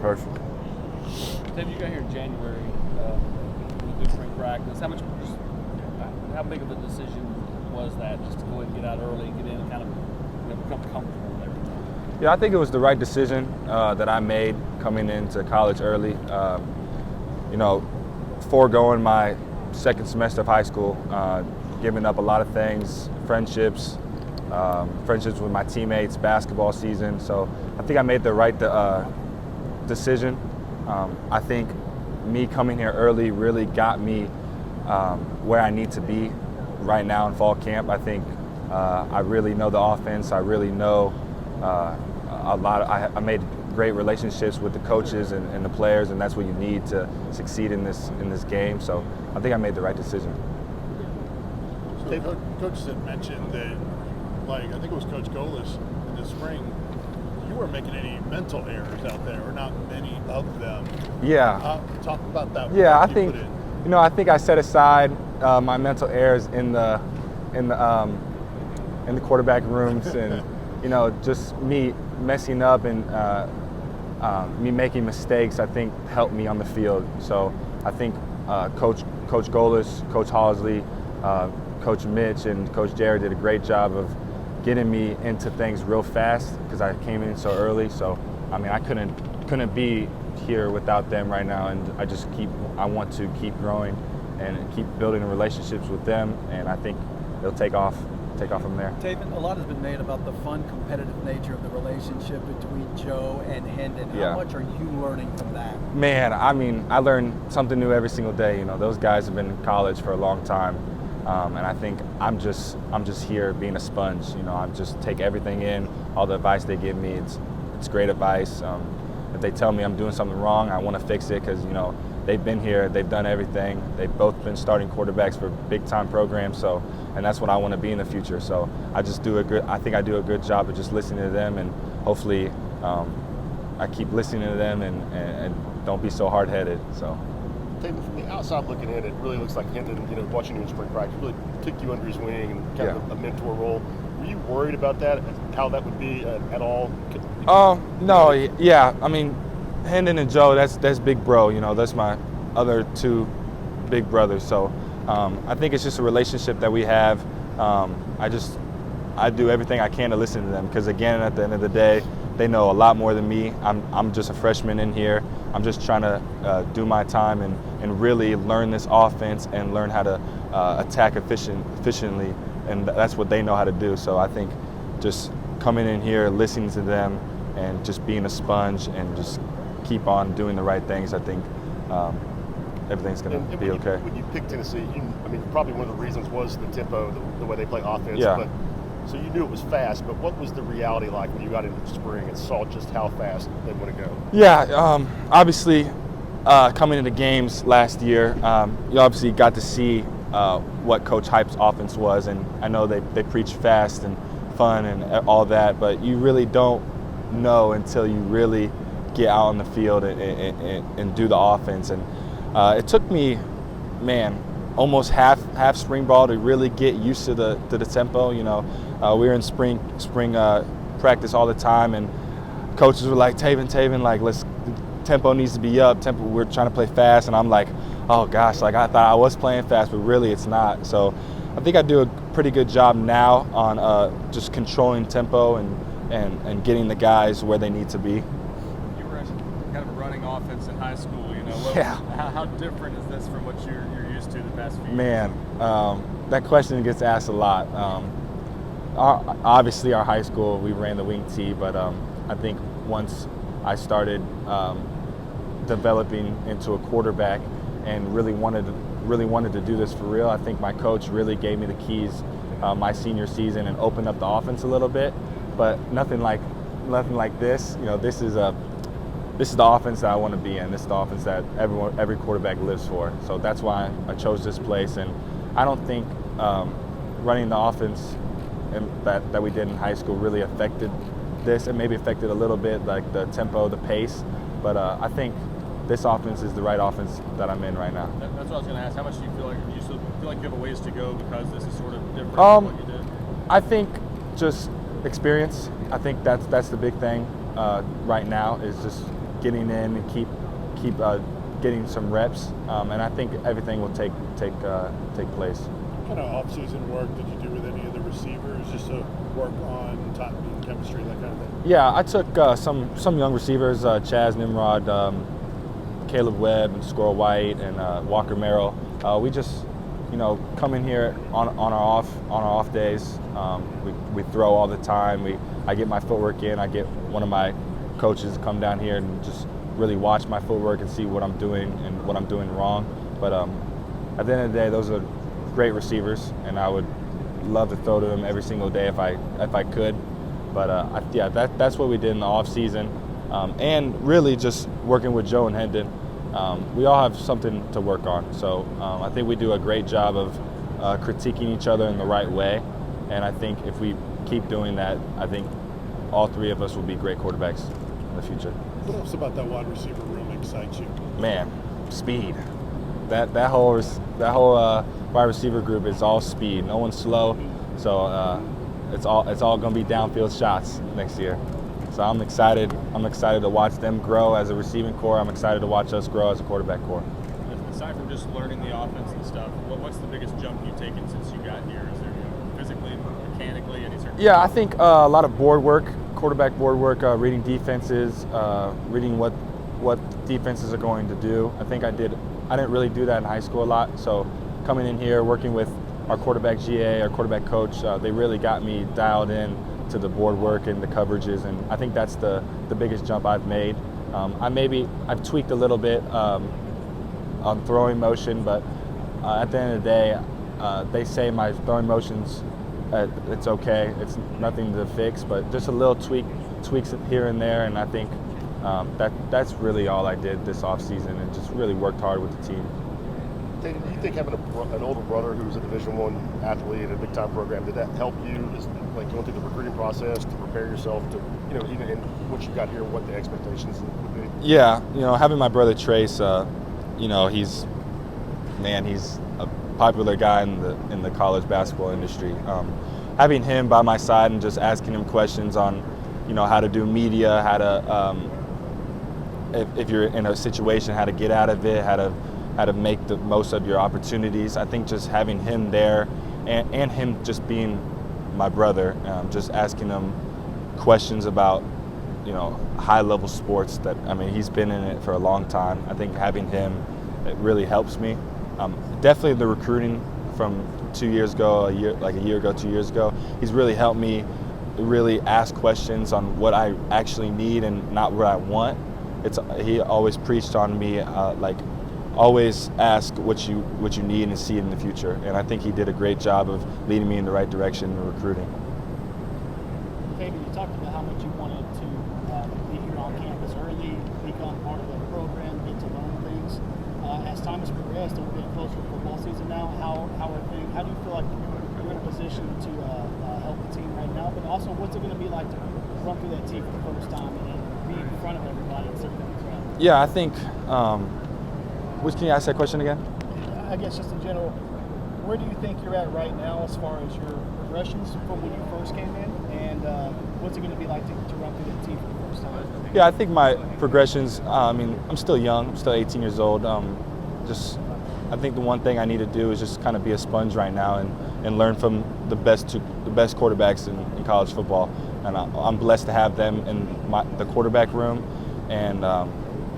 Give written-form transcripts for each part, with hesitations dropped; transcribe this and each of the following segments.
perfect. Tayven, you got here in January with the spring practice. How big of a decision was that, just to go ahead and get out early and get in and kind of become comfortable with everything? Yeah, I think it was the right decision that I made coming into college early. Foregoing my second semester of high school, giving up a lot of things, friendships with my teammates, basketball season. So I think I made the right decision. I think me coming here early really got me where I need to be right now in fall camp. I think I really know the offense. I really know a lot. I made great relationships with the coaches and the players, and that's what you need to succeed in this game. So I think I made the right decision. So coaches had mentioned that, I think it was Coach Golis in the spring, you weren't making any mental errors out there, or not many of them. Yeah. Talk about that. Yeah, I think I think I set aside my mental errors in the quarterback rooms, and just me messing up and me making mistakes, I think helped me on the field. So I think Coach Golis, Coach Halsley, Coach Mitch, and Coach Jared did a great job of getting me into things real fast because I came in so early. So I couldn't be here without them right now, and I want to keep growing and keep building relationships with them, and I think it'll take off from there. Tayven, a lot has been made about the fun, competitive nature of the relationship between Joe and Hendon. How much are you learning from that? Man, I learn something new every single day. Those guys have been in college for a long time, and I think I'm just here being a sponge. I just take everything in, all the advice they give me. It's great advice. If they tell me I'm doing something wrong, I want to fix it because they've been here, they've done everything. They've both been starting quarterbacks for big-time programs, and that's what I want to be in the future. So I think I do a good job of just listening to them, and hopefully I keep listening to them and don't be so hard-headed. So. Tayven, from the outside looking in, it really looks like Hendon, watching you in spring practice, really took you under his wing and kind of a mentor role. Were you worried about that, how that would be at all? No, yeah. Hendon and Joe, that's big bro. That's my other two big brothers. So I think it's just a relationship that we have. I do everything I can to listen to them because, again, at the end of the day, they know a lot more than me. I'm just a freshman in here. I'm just trying to do my time and really learn this offense and learn how to attack efficiently, and that's what they know how to do. So I think just coming in here, listening to them, and just being a sponge and just keep on doing the right things, I think everything's going to be okay. When you picked Tennessee, probably one of the reasons was the tempo, the way they play offense. Yeah. But, so you knew it was fast, but what was the reality like when you got into the spring and saw just how fast they want to go? Yeah, obviously coming into games last year, you obviously got to see what Coach Heupel's offense was, and I know they preach fast and fun and all that, but you really don't know until you really get out on the field and do the offense. And it took me, almost half spring ball to really get used to the tempo. We were in spring practice all the time, and coaches were like, Tayven, tempo needs to be up. We're trying to play fast, and I'm like, oh gosh, I thought I was playing fast, but really it's not. So I think I do a pretty good job now on just controlling tempo and getting the guys where they need to be. You were kind of a running offense in high school. How different is this from what you're used to the past few years? That question gets asked a lot. Obviously, our high school, we ran the wing tee, but I think once I started developing into a quarterback and really wanted to do this for real, I think my coach really gave me the keys my senior season and opened up the offense a little bit. But nothing like this. This is the offense that I want to be in. This is the offense that every quarterback lives for. So that's why I chose this place. And I don't think running the offense that we did in high school really affected this. It maybe affected a little bit, like the tempo, the pace. But I think this offense is the right offense that I'm in right now. That's what I was going to ask. How much do you feel like? Do you still feel like you have a ways to go because this is sort of different than what you did? I think just experience. I think that's the big thing right now is just getting in and keep getting some reps, and I think everything will take place. What kind of off-season work did you do with any of the receivers, just to work on top speed, chemistry, that kind of thing? Yeah, I took some young receivers, Chaz Nimrod, Caleb Webb, and Squirrel White, and Walker Merrill. We just, come in here on our off days. We throw all the time. I get my footwork in. I get one of my coaches to come down here and just really watch my footwork and see what I'm doing and what I'm doing wrong. But at the end of the day, those are great receivers, and I would love to throw to them every single day if I could. But that's what we did in the off season, and really just working with Joe and Hendon. We all have something to work on, so I think we do a great job of critiquing each other in the right way, and I think if we keep doing that, I think all three of us will be great quarterbacks in the future. What else about that wide receiver room excites you? Man, speed. That whole wide receiver group is all speed. No one's slow, so it's all going to be downfield shots next year. So I'm excited. I'm excited to watch them grow as a receiving core. I'm excited to watch us grow as a quarterback core. Aside from just learning the offense and stuff, what's the biggest jump you've taken since you got here? Is there physically, mechanically, any certain? Yeah, I think a lot of board work, quarterback board work, reading defenses, reading what defenses are going to do. I think I didn't really do that in high school a lot. So coming in here, working with our quarterback GA, our quarterback coach, they really got me dialed in to the board work and the coverages, and I think that's the biggest jump I've made. I've tweaked a little bit on throwing motion, but at the end of the day, they say my throwing motion's it's okay. It's nothing to fix, but just a little tweaks here and there, and I think that's really all I did this offseason, and just really worked hard with the team. Do you think having an older brother who's a Division I athlete at a big-time program, did that help you, just like going through the recruiting process to prepare yourself to, even once you got here, what the expectations would be? Yeah, having my brother Trace, he's a popular guy in the college basketball industry. Having him by my side and just asking him questions on, how to do media, how to, if you're in a situation, how to get out of it, how to make the most of your opportunities. I think just having him there and him just being my brother, just asking him questions about, high-level sports he's been in it for a long time. I think having him, it really helps me. Definitely the recruiting from 2 years ago, a year ago, 2 years ago, he's really helped me really ask questions on what I actually need and not what I want. He always preached on me, always ask what you need and see in the future, and I think he did a great job of leading me in the right direction in recruiting. Tayven, you talked about how much you wanted to be here on campus early, become part of the program, get to learn things. As time has progressed and we're getting closer to football season now, how do you feel like you're in a position to help the team right now? But also, what's it going to be like to run through that team for the first time and be in front of everybody and sit in the crowd? Yeah, I think. Can you ask that question again? I guess just in general, where do you think you're at right now as far as your progressions from when you first came in, and what's it going to be like to run through that team for the first time? Yeah, I think my progressions, I'm still young, I'm still 18 years old. I think the one thing I need to do is just kind of be a sponge right now and learn from the best quarterbacks in college football. And I'm blessed to have them in the quarterback room, and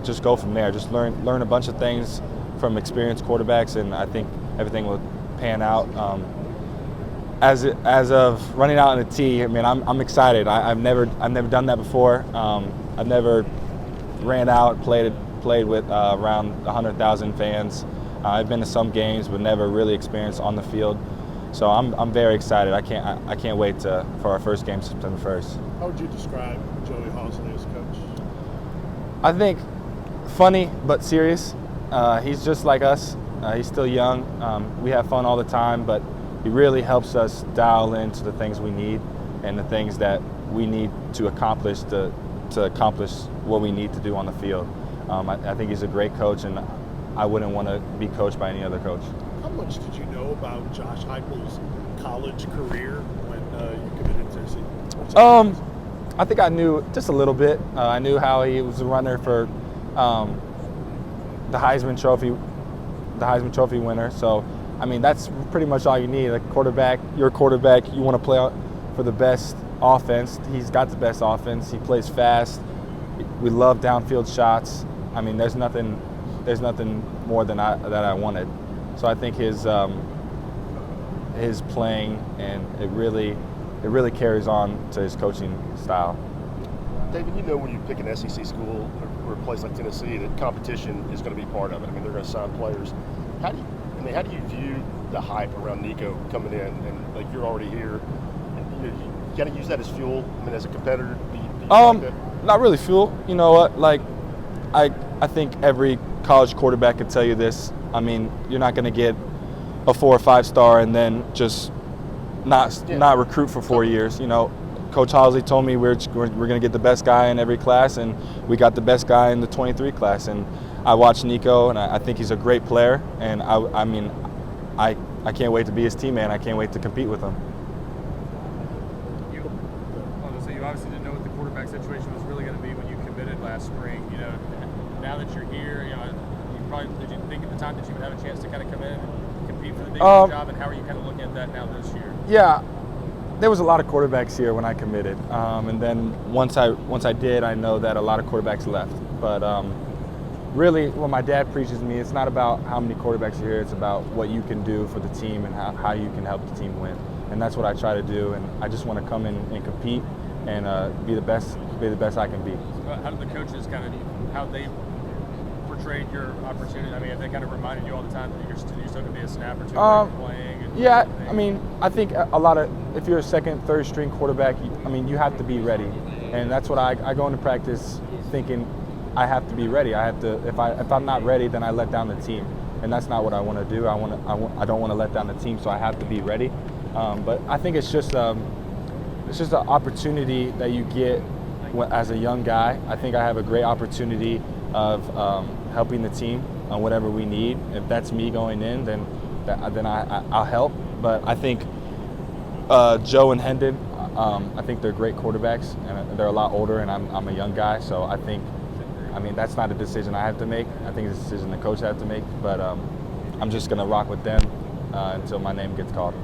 just go from there. Just learn a bunch of things from experienced quarterbacks, and I think everything will pan out. As of running out in a tee, I'm excited. I've never done that before. I've never ran out, played with around 100,000 fans. I've been to some games, but never really experienced on the field. So I'm very excited. I can't wait for our first game September 1st. How would you describe Joey Halsley as a coach? I think funny but serious. He's just like us. He's still young. We have fun all the time, but he really helps us dial into the things we need and the things that we need to accomplish to accomplish what we need to do on the field. I think he's a great coach, and I wouldn't want to be coached by any other coach. How much did you know about Josh Heupel's college career when you committed to Tennessee? I think I knew just a little bit. I knew how he was a runner for the Heisman Trophy winner. So, I mean, that's pretty much all you need. Like quarterback, you're a quarterback. You want to play for the best offense. He's got the best offense. He plays fast. We love downfield shots. I mean, there's nothing more than that I wanted. So I think his playing, and it really carries on to his coaching style. David, you know when you pick an SEC school or a place like Tennessee, that competition is going to be part of it. I mean, they're going to sign players. How do you view the hype around Nico coming in, and like you're already here? You got to use that as fuel. I mean, as a competitor, do you like that? Not really fuel. You know what? Like, I think every college quarterback could tell you this. I mean, you're not going to get a 4 or 5 star and then just not recruit for 4 years. You know, Coach Housley told me we're going to get the best guy in every class, and we got the best guy in the 23 class. And I watched Nico, and I think he's a great player. And I mean, I can't wait to be his teammate. I can't wait to compete with him. You obviously didn't know what the quarterback situation was really going to be when you committed last spring. You know, now that you're here, you know, did you think at the time that you would have a chance to kind of come in and compete for the big job? And how are you kind of looking at that now this year? Yeah, there was a lot of quarterbacks here when I committed, and then once I did, I know that a lot of quarterbacks left. But really, what my dad preaches to me, it's not about how many quarterbacks are here. It's about what you can do for the team and how you can help the team win. And that's what I try to do. And I just want to come in and compete and be the best I can be. How did the coaches how they portrayed your opportunity? I mean, have they kind of reminded you all the time that you're still going to be a snap or two playing? Yeah, I mean, I think if you're a second, third string quarterback, you have to be ready. And that's what I go into practice thinking I have to be ready. I have to, if I'm not ready, then I let down the team. And that's not what I want to do. I don't want to let down the team, so I have to be ready. But I think it's just an opportunity that you get as a young guy. I think I have a great opportunity of helping the team on whatever we need. If that's me going in, then I'll help. But I think Joe and Hendon, I think they're great quarterbacks, and they're a lot older, and I'm a young guy. So I think, that's not a decision I have to make. I think it's a decision the coach has to make. But I'm just going to rock with them until my name gets called.